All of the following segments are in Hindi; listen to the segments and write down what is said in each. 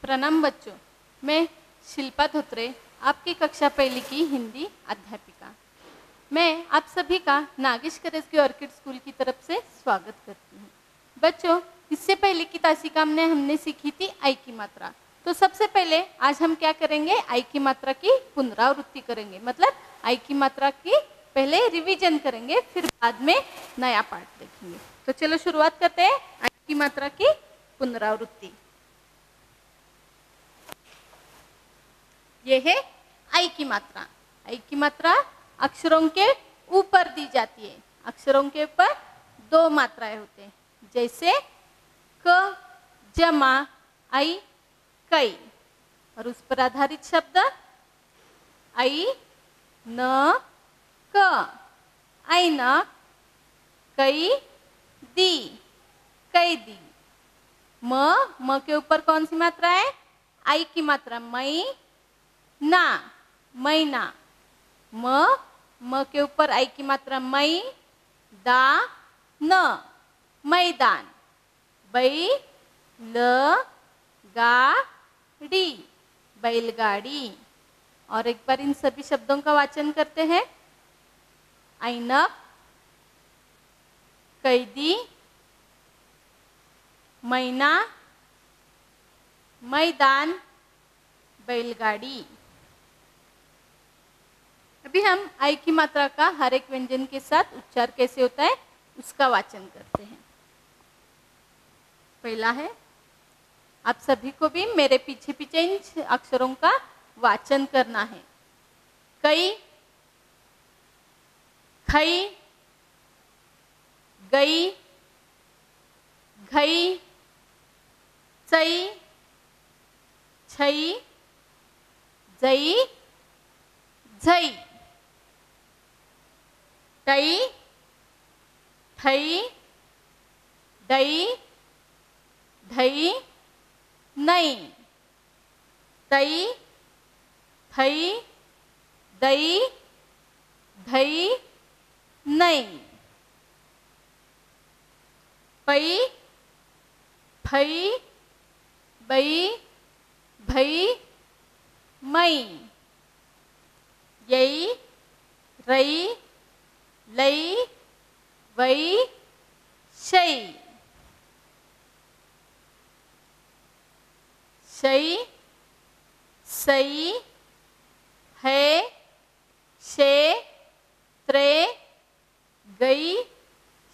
प्रणाम बच्चों, मैं शिल्पा धोत्रे, आपकी कक्षा पहली की हिंदी अध्यापिका। मैं आप सभी का नागेश करेस्की ऑर्किड स्कूल की तरफ से स्वागत करती हूँ। बच्चों, इससे पहले की तासिका में हमने सीखी थी आई की मात्रा। तो सबसे पहले आज हम क्या करेंगे, आई की मात्रा की पुनरावृत्ति करेंगे। मतलब आई की मात्रा की पहले रिवीजन करेंगे, फिर बाद में नया पाठ देखेंगे। तो चलो शुरुआत करते हैं आई की मात्रा की पुनरावृत्ति। यह है आई की मात्रा। आई की मात्रा अक्षरों के ऊपर दी जाती है। अक्षरों के ऊपर दो मात्राएं होते हैं, जैसे क जमा आई कई, और उस पर आधारित शब्द आई न क, आई न कई दी, कैदी। म के ऊपर कौन सी मात्रा है? आई की मात्रा मई ना, महीना। म के ऊपर आई की मात्रा मई दा न, मैदान। बै ल गा डी, बैलगाड़ी। और एक बार इन सभी शब्दों का वाचन करते हैं। ऐनक, कैदी, महीना, मैदान, बैलगाड़ी। अभी हम आई की मात्रा का हर एक व्यंजन के साथ उच्चार कैसे होता है उसका वाचन करते हैं। पहला है, आप सभी को भी मेरे पीछे पीछे इन अक्षरों का वाचन करना है। कई, खई, गई, घई, सई, छई, जई, झई। टई, ठई, डई, ढई, नई। तई, थई, दई, ढई, नई। पई, फई, बई, भई, मई। यई, रई, लई, वई, शई। शई, सई, है, शे, त्रे, गई,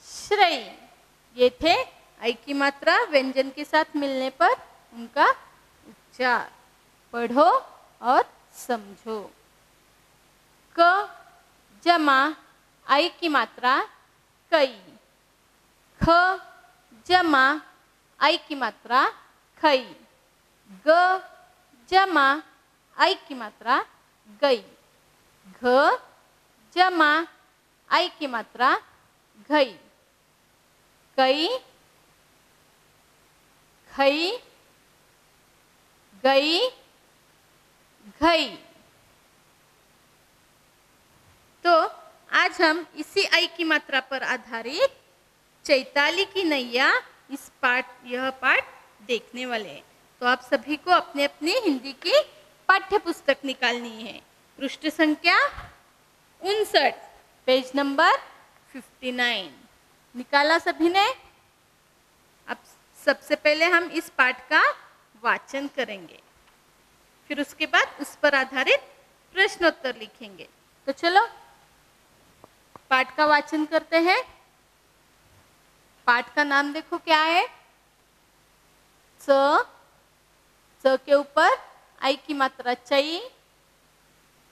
श्रई। ये थे आई की मात्रा व्यंजन के साथ मिलने पर उनका उच्चार। पढ़ो और समझो। क जमा आई की मात्रा कई, ख जमा आई की मात्रा खई, ग जमा आई की मात्रा गई, घ जमा आई की मात्रा घई, कई, खई, गई, घई। तो आज हम इसी आई की मात्रा पर आधारित चैताली की नैया यह पाठ देखने वाले हैं। तो आप सभी को अपने अपने हिंदी की पाठ्य पुस्तक निकालनी है। पृष्ठ संख्या 59, पेज नंबर 59 निकाला सभी ने? अब सबसे पहले हम इस पाठ का वाचन करेंगे, फिर उसके बाद उस पर आधारित प्रश्नोत्तर लिखेंगे। तो चलो पाठ का वाचन करते हैं। पाठ का नाम देखो क्या है? च के ऊपर आई की मात्रा चई,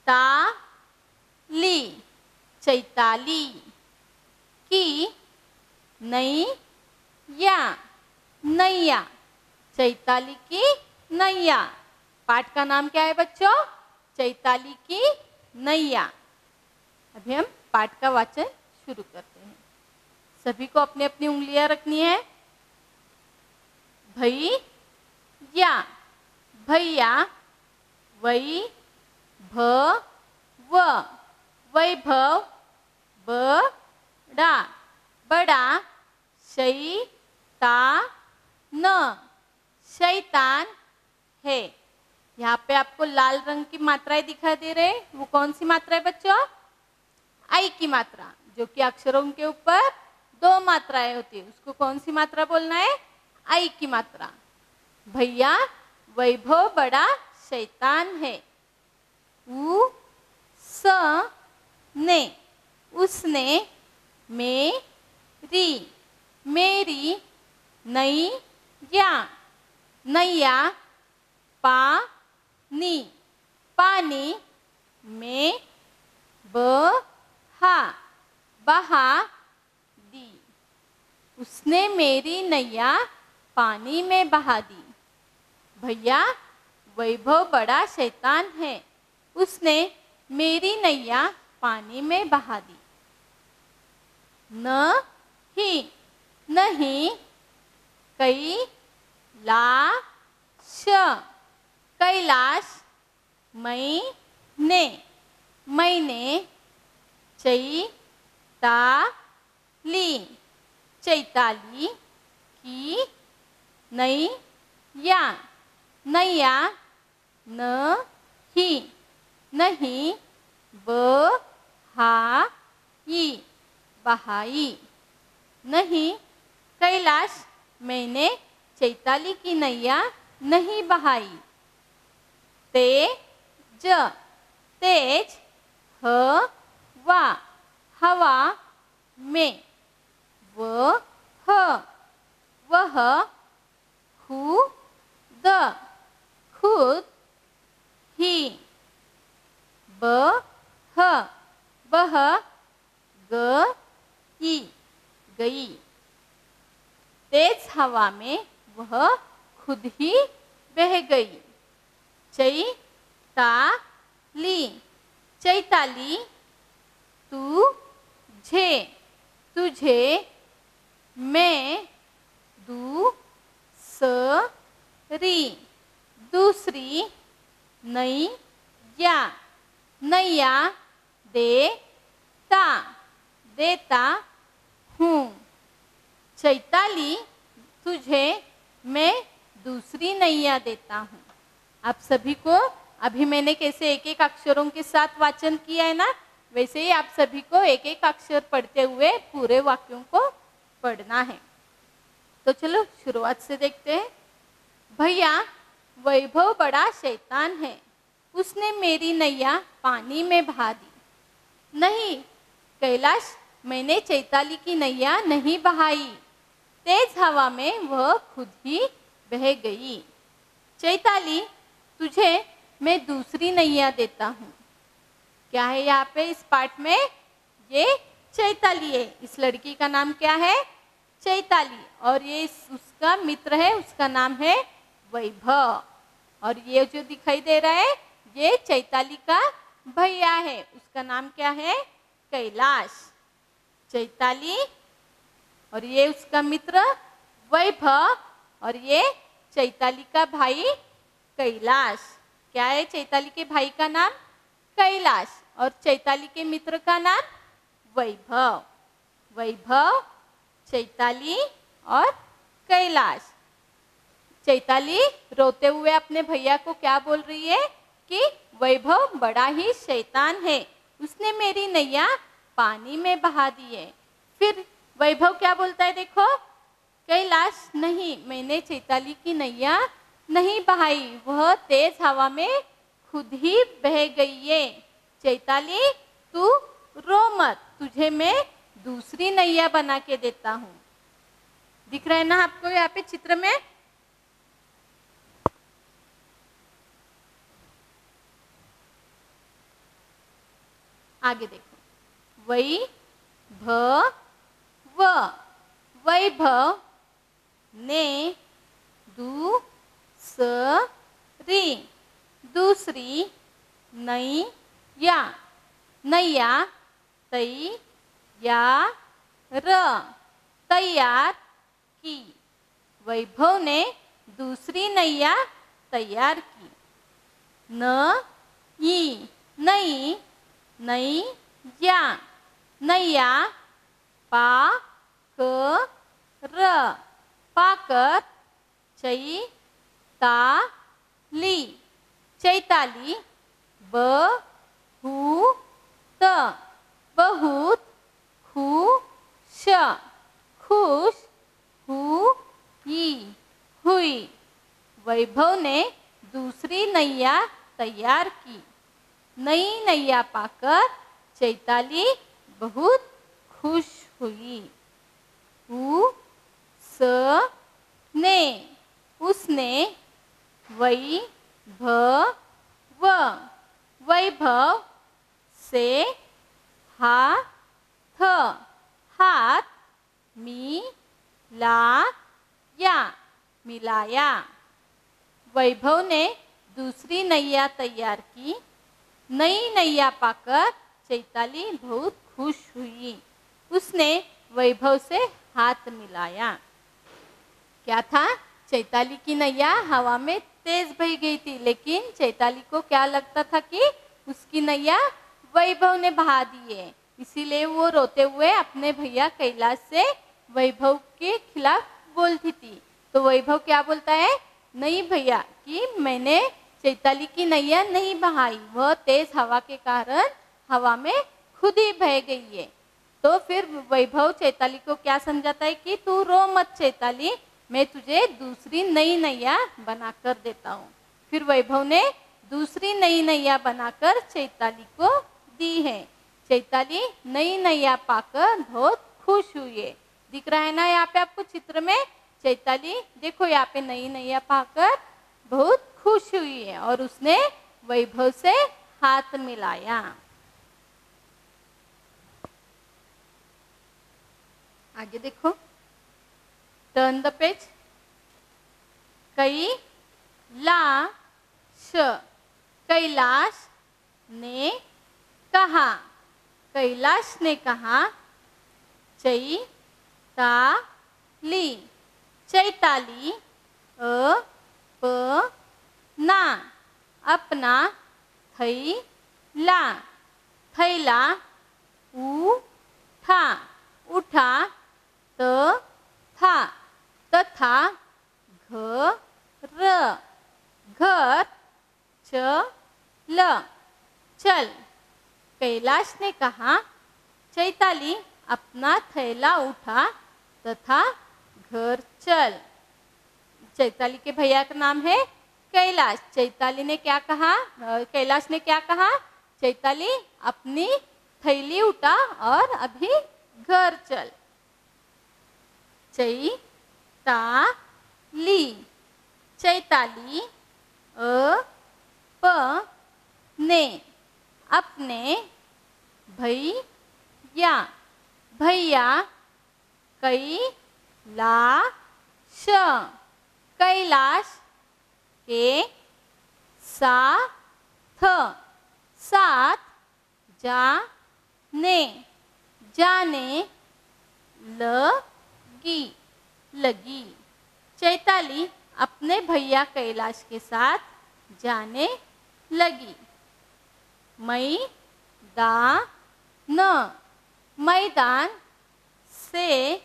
ता ली, चैताली। की, नई या, नैया, चैताली की नैया। पाठ का नाम क्या है बच्चों? चैताली की नैया। अभी हम पाठ का वाचन शुरू करते हैं। सभी को अपनी अपनी उंगलियां रखनी है। भई या, भैया, वई भ व, वैभव, बड़ा, बड़ा, शैतान, शैतान, है। यहाँ पे आपको लाल रंग की मात्राएं दिखाई दे रहे हैं, वो कौन सी मात्रा है बच्चों? आई की मात्रा, जो कि अक्षरों के ऊपर दो मात्राएं होती है, उसको कौन सी मात्रा बोलना है? आई की मात्रा। भैया वैभव बड़ा शैतान है। उसने, उसने मेरी, मेरी नैया, नैया पानी, पानी में बहा, बहा दी। उसने मेरी नैया पानी में बहा दी। भैया वैभव बड़ा शैतान है, उसने मेरी नैया पानी में बहा दी। नहीं, नहीं कैलाश, कैलाश मैंने, मैंने चैताली, चैताली की नैया, नैया नहीं, नहीं बहाई, बहाई। नहीं कैलाश, मैंने चैताली की नैया नहीं बहाई। तेज, तेज हवा, हवा में वह, वह खुद, खुद ही बह गई, गई। तेज हवा में वह खुद ही बह गई। चैताली, चैताली तुझे, तुझे मैं दूसरी, दूसरी नैया, नैया देता, देता हूँ। चैताली तुझे मैं दूसरी नैया देता हूँ। आप सभी को अभी मैंने कैसे एक एक अक्षरों के साथ वाचन किया है ना, वैसे ही आप सभी को एक एक अक्षर पढ़ते हुए पूरे वाक्यों को पढ़ना है। तो चलो शुरुआत से देखते हैं। भैया वैभव बड़ा शैतान है, उसने मेरी नैया पानी में बहा दी। नहीं कैलाश, मैंने चैताली की नैया नहीं बहाई। तेज हवा में वह खुद ही बह गई। चैताली तुझे मैं दूसरी नैया देता हूँ। क्या है यहाँ पे इस पाठ में? ये चैताली है। इस लड़की का नाम क्या है? चैताली। और ये उसका मित्र है, उसका नाम है वैभव। और ये जो दिखाई दे रहा है ये चैताली का भैया है, उसका नाम क्या है? कैलाश। चैताली और ये उसका मित्र वैभव और ये चैताली का भाई कैलाश। क्या है चैताली के भाई का नाम? कैलाश। और चैताली के मित्र का नाम वैभव। वैभव, चैताली और कैलाश। चैताली रोते हुए अपने भैया को क्या बोल रही है कि वैभव बड़ा ही शैतान है, उसने मेरी नैया पानी में बहा दी है। फिर वैभव क्या बोलता है देखो, कैलाश नहीं, मैंने चैताली की नैया नहीं बहाई, वह तेज हवा में खुद ही बह गई है। चैताली तू रो मत, तुझे मैं दूसरी नैया बना के देता हूँ। दिख रहा है ना आपको यहाँ पे चित्र में? आगे देखो, वैभव, वैभव ने दूसरी, दूसरी नैया, नैया तैयार, तैयार की। वैभव ने दूसरी नैया तैयार की। नई, नई, नैया, नैया पाकर, पाकर। चैताली, ली। चैताली बहुत बहुत। खुश खुश हुई हुई। वैभव ने दूसरी नैया तैयार की। नई नैया पाकर चैताली बहुत खुश हुई। उसने उसने वैभव वैभव से हाथ हाथ मिलाया मिलाया। वैभव ने दूसरी नैया तैयार की। नई नैया पाकर चैताली बहुत खुश हुई। उसने वैभव से हाथ मिलाया। क्या था? चैताली की नैया हवा में तेज बह गई थी, लेकिन चैताली को क्या लगता था कि उसकी नैया वैभव ने बहा दी है। इसीलिए वो रोते हुए अपने भैया कैलाश से वैभव के खिलाफ बोलती थी। तो वैभव क्या बोलता है? नहीं भैया, कि मैंने चैताली की नैया नहीं बहाई, वह तेज हवा के कारण हवा में खुद ही बह गई है। तो फिर वैभव चैताली को क्या समझाता है कि तू रो मत चैताली, मैं तुझे दूसरी नई नैया बनाकर देता हूँ। फिर वैभव ने दूसरी नई नैया बनाकर चैताली को दी है। चैताली नई नैया पाकर बहुत खुश हुई है। दिख रहा है ना यहाँ पे आपको चित्र में? चैताली देखो यहाँ पे नई नैया पाकर बहुत खुश हुई है और उसने वैभव से हाथ मिलाया। आगे देखो, turn the page. Kailash Kailash ने कहा कैलाश ने कहा चैताली चैताली अपना थैला थैला उठा उठा तथा घर चल। कैलाश ने कहा चैताली अपना थैला उठा तथा घर चल। चैताली के भैया का नाम है कैलाश। चैताली ने क्या कहा? कैलाश ने क्या कहा? चैताली अपनी थैली उठा और अभी घर चल। चैताली चैताली अपने भैया भैया कैलाश कैलाश के साथ साथ जाने लगी। चैताली अपने भैया कैलाश के साथ जाने लगी। मैदान से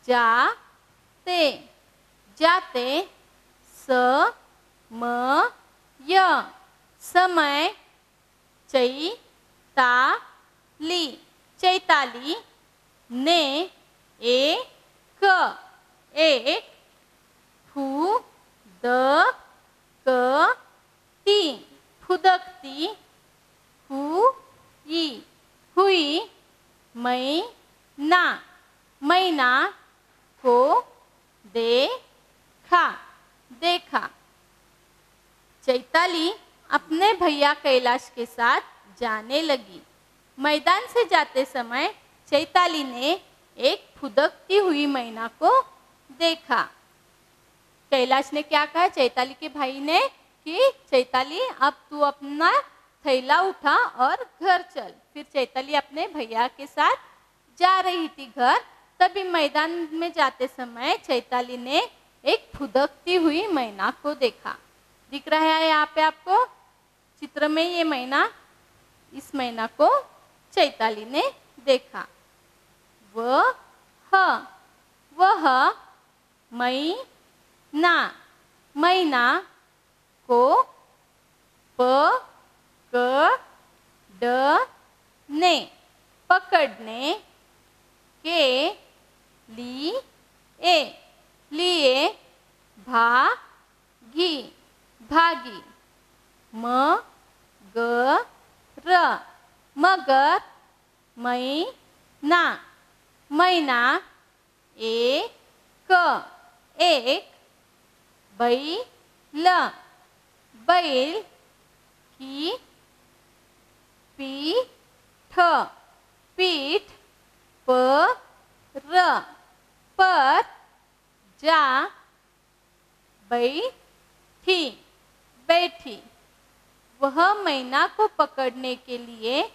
जाते जाते समय चैताली ने एक फुदकती हुई मैना को देखा। चैताली अपने भैया कैलाश के साथ जाने लगी। मैदान से जाते समय चैताली ने एक फुदकती हुई मैना को देखा। कैलाश ने क्या कहा चैताली के भाई ने कि चैताली अब तू अपना थैला उठा और घर चल। फिर चैताली अपने भैया के साथ जा रही थी घर। तभी मैदान में जाते समय चैताली ने एक फुदकती हुई मैना को देखा। दिख रहा है यहाँ पे आपको चित्र में ये मैना? इस मैना को चैताली ने देखा। वह मैना को प क ड ने पकड़ने के लिए भागी भागी म ग र मगर मैना मैना एक बैल बैल की पीठ पीठ पर जा बैठी बैठी। वह मैना को पकड़ने के लिए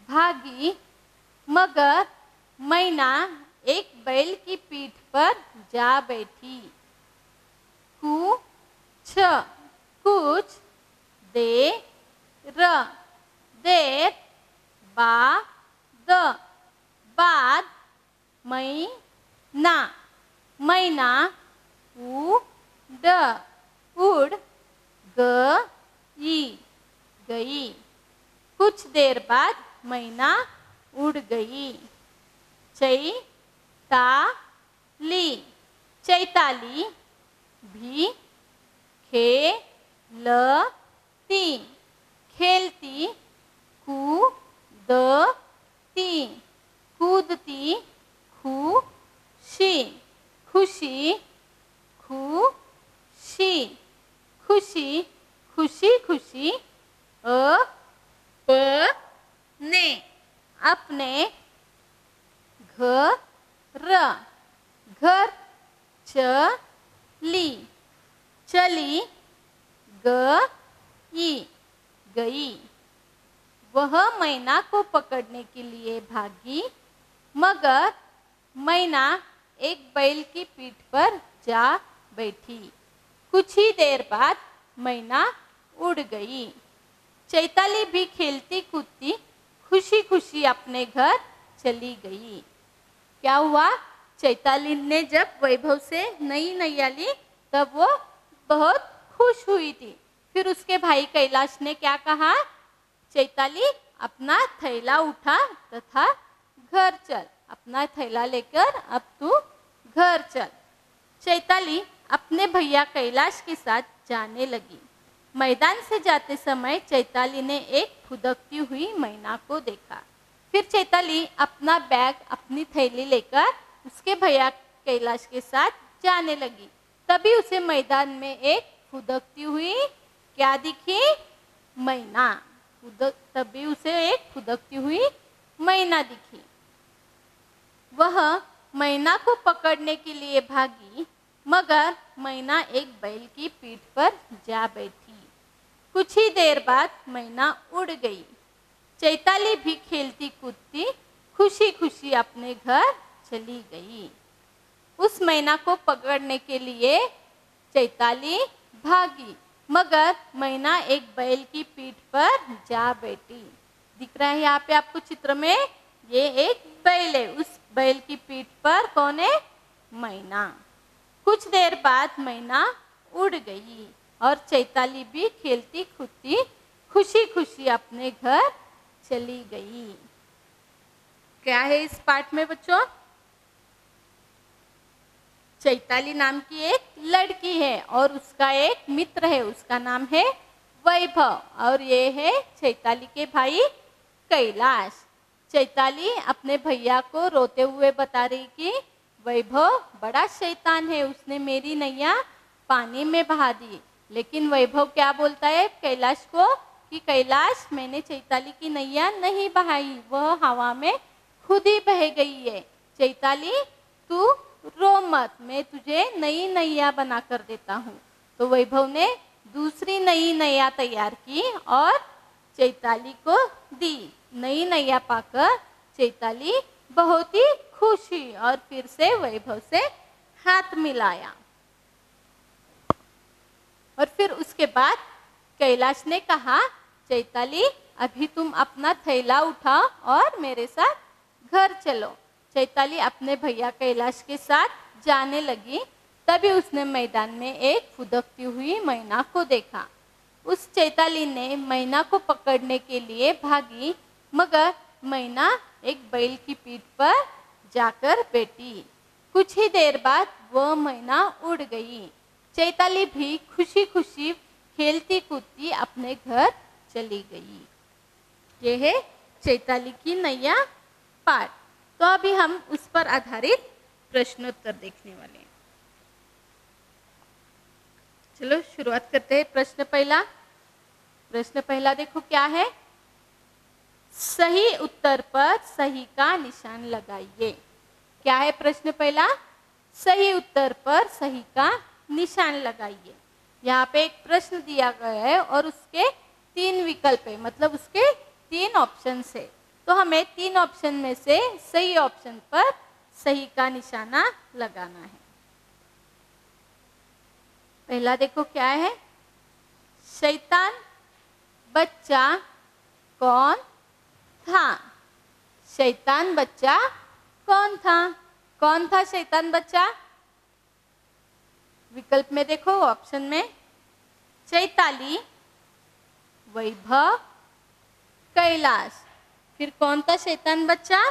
भागी मगर मैना एक बैल की पीठ पर जा बैठी। कुछ कुछ देर बाद मैना उड़ गई। कुछ देर बाद मैना उड़ गई। चैताली भी खेलती कूदती खुशी अपने घर चली गई। वह मैना को पकड़ने के लिए भागी मगर मैना एक बैल की पीठ पर जा बैठी। कुछ ही देर बाद मैना उड़ गई। चैताली भी खेलती कूदती खुशी अपने घर चली गई। क्या हुआ? चैताली ने जब वैभव से नई नैया ली तब वो बहुत खुश हुई थी। फिर उसके भाई कैलाश ने क्या कहा? चैताली अपना थैला उठा तथा घर चल। अपना थैला लेकर अब तू घर चल। चैताली अपने भैया कैलाश के साथ जाने लगी। मैदान से जाते समय चैताली ने एक फुदकती हुई मैना को देखा। फिर चैताली अपना बैग अपनी थैली लेकर उसके भैया कैलाश के साथ जाने लगी। तभी उसे मैदान में एक फुदकती हुई क्या दिखी? मैना। तभी उसे एक फुदकती हुई मैना दिखी। वह मैना को पकड़ने के लिए भागी मगर मैना एक बैल की पीठ पर जा बैठी। कुछ ही देर बाद मैना उड़ गई। चैताली भी खेलती कूदती खुशी अपने घर चली गई। उस मैना को पकड़ने के लिए चैताली भागी मगर मैना एक बैल की पीठ पर जा बैठी। दिख रहा है यहाँ पे आपको चित्र में? ये एक बैल है। उस बैल की पीठ पर कौन है? मैना। कुछ देर बाद मैना उड़ गई और चैताली भी खेलती कूदती खुशी अपने घर चली गई। क्या है इस पाठ में बच्चों? चैताली नाम की एक लड़की है और उसका एक मित्र है, उसका नाम है वैभव और ये है चैताली के भाई कैलाश। चैताली अपने भैया को रोते हुए बता रही कि वैभव बड़ा शैतान है, उसने मेरी नैया पानी में बहा दी। लेकिन वैभव क्या बोलता है कैलाश को कि कैलाश, मैंने चैताली की नैया नहीं बहाई, वह हवा में खुद ही बह गई है। चैताली तू रो मत, मैं तुझे नई नैया बना कर देता हूँ। तो वैभव ने दूसरी नई नैया तैयार की और चैताली को दी। नई नैया पाकर चैताली बहुत ही खुश हुई और फिर से वैभव से हाथ मिलाया। और फिर उसके बाद कैलाश ने कहा, चैताली अभी तुम अपना थैला उठाओ और मेरे साथ घर चलो। चैताली अपने भैया कैलाश के साथ जाने लगी। तभी उसने मैदान में एक फुदकती हुई मैना को देखा। उस चैताली ने मैना को पकड़ने के लिए भागी, मगर मैना एक बैल की पीठ पर जाकर बैठी। कुछ ही देर बाद वह मैना उड़ गई। चैताली भी खुशी खुशी खेलती कूदती अपने घर चली गई। यह है चैताली की नैया पाठ। तो अभी हम उस पर आधारित प्रश्नोत्तर देखने वाले हैं। चलो शुरुआत करते हैं। प्रश्न पहला देखो क्या है। सही उत्तर पर सही का निशान लगाइए। क्या है प्रश्न पहला? सही उत्तर पर सही का निशान लगाइए। यहाँ पे एक प्रश्न दिया गया है और उसके 3 विकल्प है, मतलब उसके 3 ऑप्शन है। तो हमें 3 ऑप्शन में से सही ऑप्शन पर सही का निशाना लगाना है। पहला देखो क्या है। शैतान बच्चा कौन था? शैतान बच्चा कौन था? कौन था शैतान बच्चा? विकल्प में देखो, ऑप्शन में चैताली, वैभव, कैलाश। फिर कौन था शैतान बच्चा?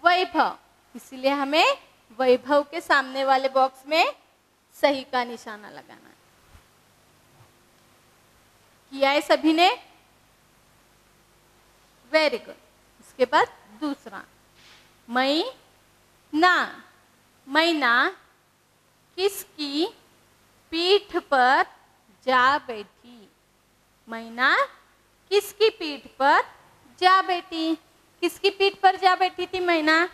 वैभव। इसीलिए हमें वैभव के सामने वाले बॉक्स में सही का निशाना लगाना है। किया है सभी ने? Very good. उसके बाद दूसरा, मैना किसकी पीठ पर जा बैठी? मैना किसकी पीठ पर जा बैठी? किसकी पीठ पर जा बैठी थी मैना?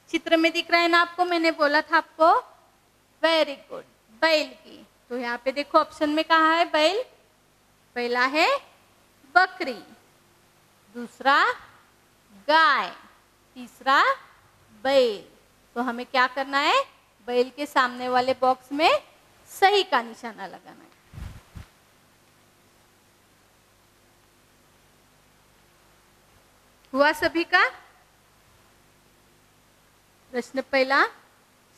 चित्र में दिख रहा है ना आपको, मैंने बोला था आपको। वेरी गुड, बैल की। तो यहाँ पे देखो ऑप्शन में कहा है बैल। पहला है बकरी, दूसरा गाय, तीसरा बैल। तो हमें क्या करना है? बैल के सामने वाले बॉक्स में सही का निशाना लगाना है। हुआ सभी का? प्रश्न पहला,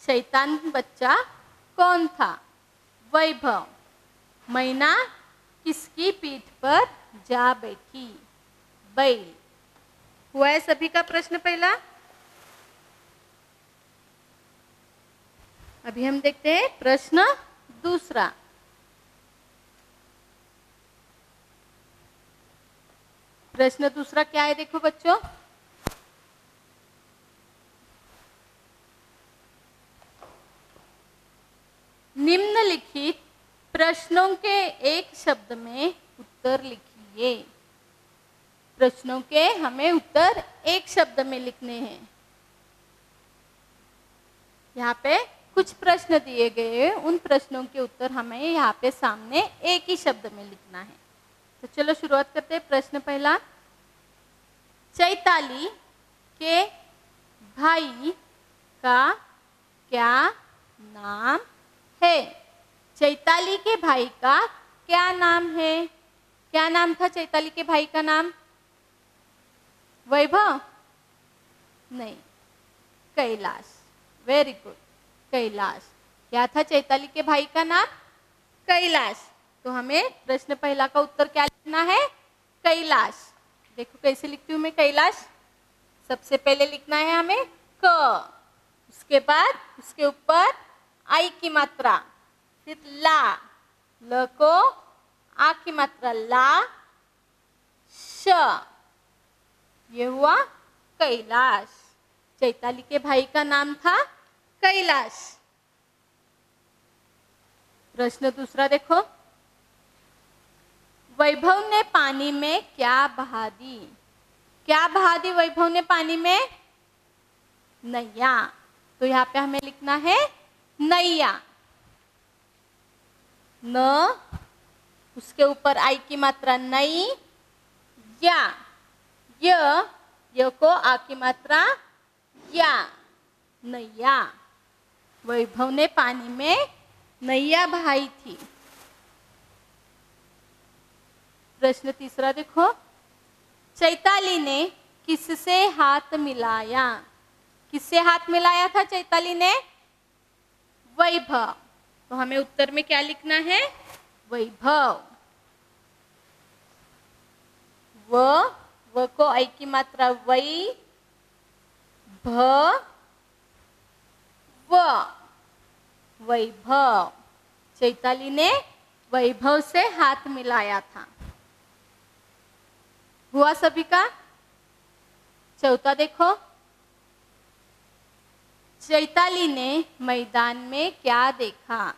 शैतान बच्चा कौन था? वैभव। मैना किसकी पीठ पर जा बैठी? बैल। हुआ है सभी का प्रश्न पहला? अभी हम देखते हैं प्रश्न दूसरा। प्रश्न दूसरा क्या है देखो बच्चों। निम्नलिखित प्रश्नों के एक शब्द में उत्तर लिखिए। प्रश्नों के हमें उत्तर एक शब्द में लिखने हैं। यहाँ पे कुछ प्रश्न दिए गए हैं, उन प्रश्नों के उत्तर हमें यहाँ पे सामने एक ही शब्द में लिखना है। तो चलो शुरुआत करते हैं। प्रश्न पहला, चैताली के भाई का क्या नाम है? चैताली के भाई का क्या नाम है? क्या नाम था चैताली के भाई का नाम? वैभव? नहीं, कैलाश। Very good, Kailash. क्या था चैताली के भाई का नाम? कैलाश। तो हमें प्रश्न पहला का उत्तर क्या लिखना है? कैलाश। देखो कैसे लिखती हूँ मैं कैलाश। सबसे पहले लिखना है हमें क, उसके बाद उसके ऊपर आई की मात्रा, फिर ला, ल को आ की मात्रा ला, श। ये हुआ कैलाश। चैताली के भाई का नाम था कैलाश। प्रश्न दूसरा देखो, वैभव ने पानी में क्या बहा दी? क्या बहा दी वैभव ने पानी में? नैया। तो यहाँ पे हमें लिखना है नैया। न, उसके ऊपर आई की मात्रा नई, या, य को आ की मात्रा या, नैया। वैभव ने पानी में नैया बहाई थी। प्रश्न तीसरा देखो, चैताली ने किससे हाथ मिलाया? किससे हाथ मिलाया था चैताली ने? वैभव। तो हमें उत्तर में क्या लिखना है? वैभव। व को आई की मात्रा वई, भ व, वैभव। चैताली ने वैभव से हाथ मिलाया था। हुआ सभी का? चौथा देखो, चैताली ने मैदान में क्या देखा?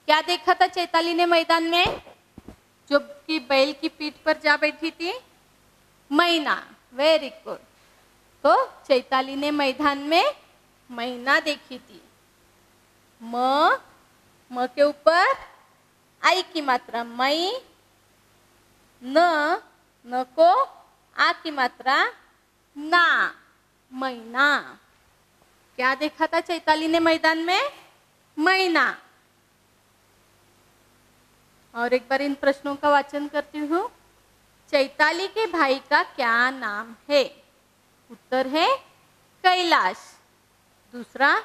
क्या देखा था चैताली ने मैदान में? जो कि बैल की पीठ पर जा बैठी थी, मैना। Very good. तो चैताली ने मैदान में मैना देखी थी। म के ऊपर आई की मात्रा मई, न को आ की मात्रा ना, मैना। क्या देखा था चैताली ने मैदान में? मैना। और एक बार इन प्रश्नों का वाचन करती हूँ। चैताली के भाई का क्या नाम है? उत्तर है कैलाश। दूसरा,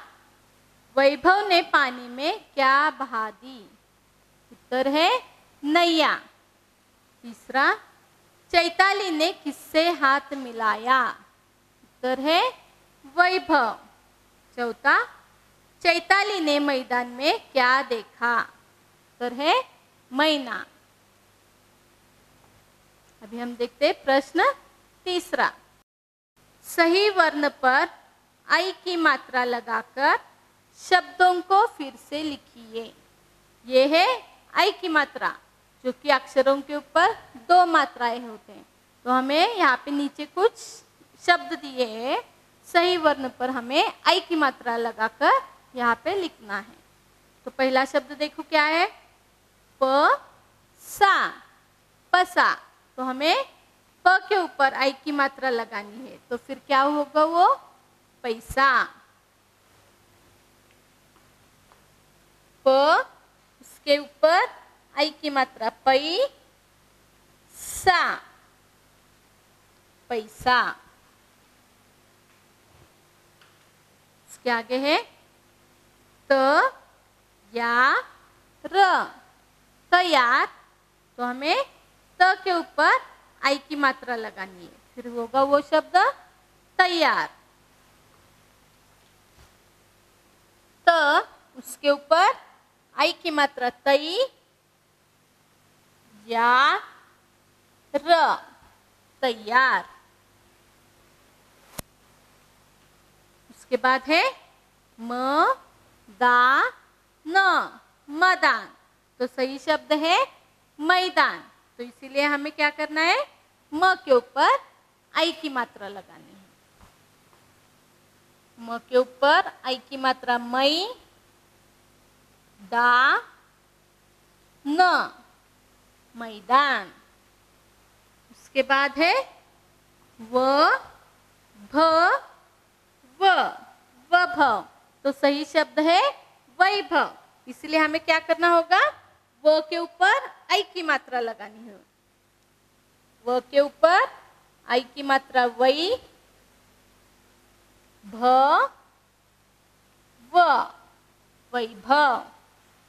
वैभव ने पानी में क्या बहा दी? उत्तर है नैया। तीसरा, चैताली ने किससे हाथ मिलाया? उत्तर है वैभव। चौथा, चैताली ने मैदान में क्या देखा? उत्तर है मैना। अभी हम देखते हैं प्रश्न तीसरा। सही वर्ण पर आई की मात्रा लगाकर शब्दों को फिर से लिखिए। ये है आई की मात्रा, जो कि अक्षरों के ऊपर दो मात्राएं होते हैं। तो हमें यहाँ पे नीचे कुछ शब्द दिए हैं, सही वर्ण पर हमें आई की मात्रा लगाकर यहाँ पे लिखना है। तो पहला शब्द देखो क्या है? प सा, पसा। तो हमें प के ऊपर आई की मात्रा लगानी है, तो फिर क्या होगा? वो पैसा। प, उसके ऊपर आई की मात्रा पई, सा, पैसा। इसके आगे है त या र, तैयार। तो हमें त के ऊपर आई की मात्रा लगानी है, फिर होगा वो शब्द तैयार। त, उसके ऊपर आई की मात्रा तई, या र, तैयार। उसके बाद है म दा न, मैदान। तो सही शब्द है मैदान। तो इसीलिए हमें क्या करना है? म के ऊपर आई की मात्रा लगानी है। म के ऊपर आई की मात्रा मई, दा न, मैदान। उसके बाद है व भ व, वैभव। तो सही शब्द है वैभव। इसलिए हमें क्या करना होगा? व के ऊपर आई की मात्रा लगानी है। व के ऊपर आई की मात्रा वई, भ व, वैभव।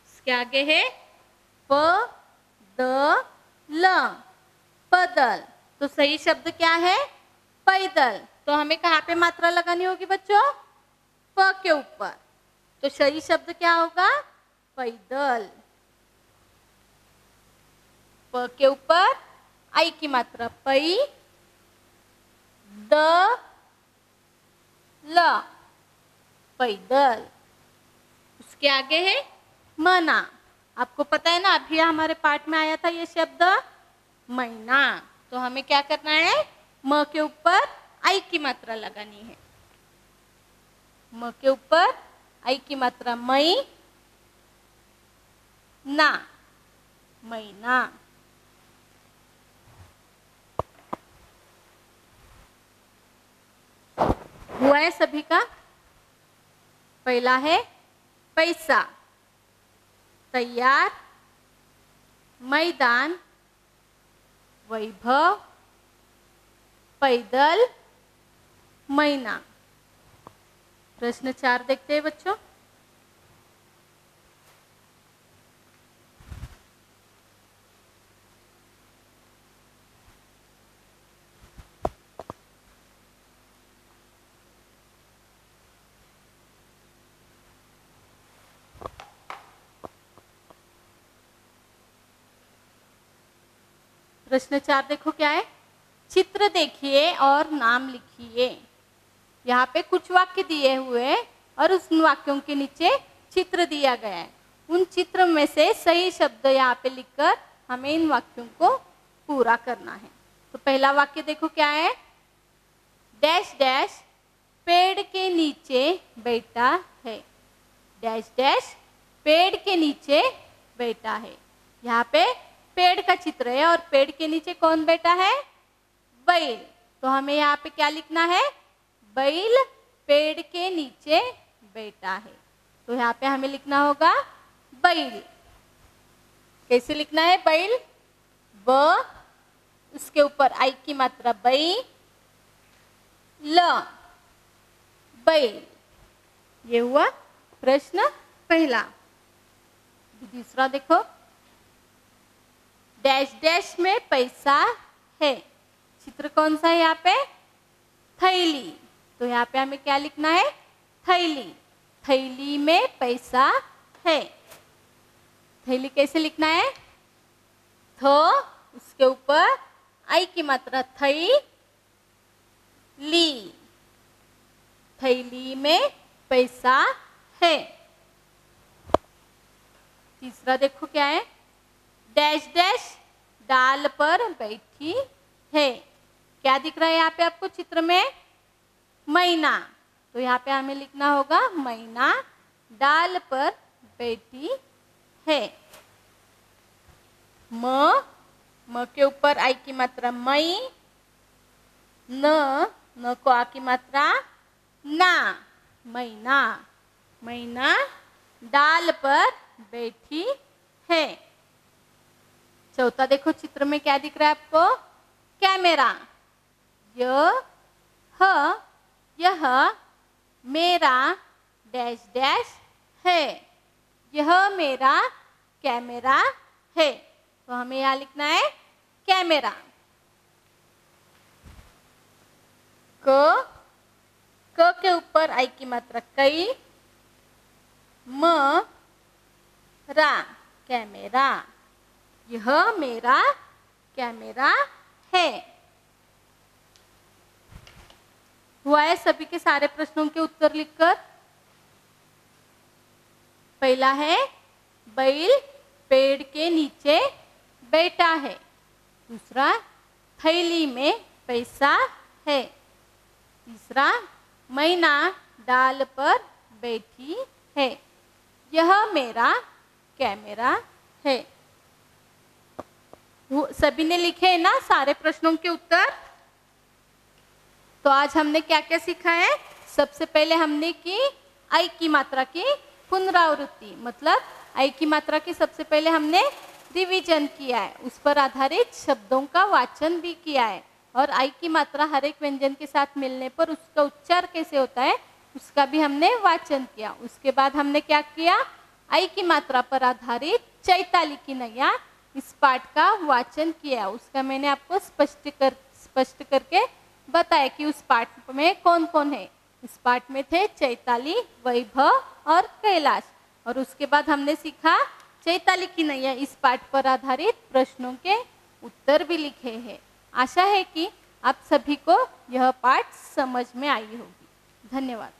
इसके आगे है प द ल, पैदल। तो सही शब्द क्या है? पैदल। तो हमें कहाँ पे मात्रा लगानी होगी बच्चों? प के ऊपर। तो सही शब्द क्या होगा? पैदल। प के ऊपर आई की मात्रा पई, द ल, पैदल। उसके आगे है मना। आपको पता है ना, अभी हमारे पाठ में आया था ये शब्द महीना। तो हमें क्या करना है? म के ऊपर आई की मात्रा लगानी है। म के ऊपर आई की मात्रा मई, ना, महीना। हुआ है सभी का? पहला है पैसा, तैयार, मैदान, वैभव, पैदल, महीना। प्रश्न 4 देखते हैं बच्चों। प्रश्न 4 देखो क्या है, चित्र देखिए और नाम लिखिए। यहाँ पे कुछ वाक्य दिए हुए हैं और उन वाक्यों के नीचे चित्र दिया गया है। उन चित्र में से सही शब्द यहाँ पे लिखकर हमें इन वाक्यों को पूरा करना है। तो पहला वाक्य देखो क्या है, डैश डैश पेड़ के नीचे बैठा है। डैश डैश पेड़ के नीचे बैठा है। यहाँ पे पेड़ का चित्र है और पेड़ के नीचे कौन बैठा है, बैल। तो हमें यहाँ पे क्या लिखना है, बैल पेड़ के नीचे बैठा है। तो यहाँ पे हमें लिखना होगा बैल। कैसे लिखना है, बैल, ब, उसके ऊपर आई की मात्रा बै, ल, बैल। ये हुआ प्रश्न पहला। दूसरा देखो, डैश डैश में पैसा है। चित्र कौन सा है यहाँ पे, थैली। तो यहाँ पे हमें क्या लिखना है, थैली। थैली में पैसा है। थैली कैसे लिखना है, थ, उसके ऊपर आई की मात्रा थई, ली। थैली में पैसा है। तीसरा देखो क्या है, डैश डैश डाल पर बैठी है। क्या दिख रहा है यहाँ पे आपको चित्र में, मैना। तो यहाँ पे हमें लिखना होगा मैना डाल पर बैठी है। म के ऊपर आई की मात्रा मई, न को आ की मात्रा ना, मैना। मैना डाल पर बैठी है। चौथा देखो चित्र में क्या दिख रहा है आपको, कैमरा। यह मेरा डैश डैश है। यह मेरा कैमरा है। तो हमें यहाँ लिखना है कैमरा। क के ऊपर आई की मात्रा कई, रा, कैमरा। यह मेरा कैमरा है। हुआ है सभी के सारे प्रश्नों के उत्तर लिखकर। पहला है, बैल पेड़ के नीचे बैठा है। दूसरा, थैली में पैसा है। तीसरा, मैना डाल पर बैठी है। यह मेरा कैमरा है। सभी ने लिखे हैं ना सारे प्रश्नों के उत्तर। तो आज हमने क्या क्या सीखा है, सबसे पहले हमने की आई की मात्रा की पुनरावृत्ति, मतलब आई की मात्रा की सबसे पहले हमने रिवीजन किया है, उस पर आधारित शब्दों का वाचन भी किया है। और आई की मात्रा हर एक व्यंजन के साथ मिलने पर उसका उच्चार कैसे होता है उसका भी हमने वाचन किया। उसके बाद हमने क्या किया, आई की मात्रा पर आधारित चैताली की नैया इस पाठ का वाचन किया। उसका मैंने आपको स्पष्ट करके बताया कि उस पाठ में कौन कौन है। इस पाठ में थे चैताली, वैभव और कैलाश। और उसके बाद हमने सीखा चैताली की नैया इस पाठ पर आधारित प्रश्नों के उत्तर भी लिखे हैं। आशा है कि आप सभी को यह पाठ समझ में आई होगी। धन्यवाद।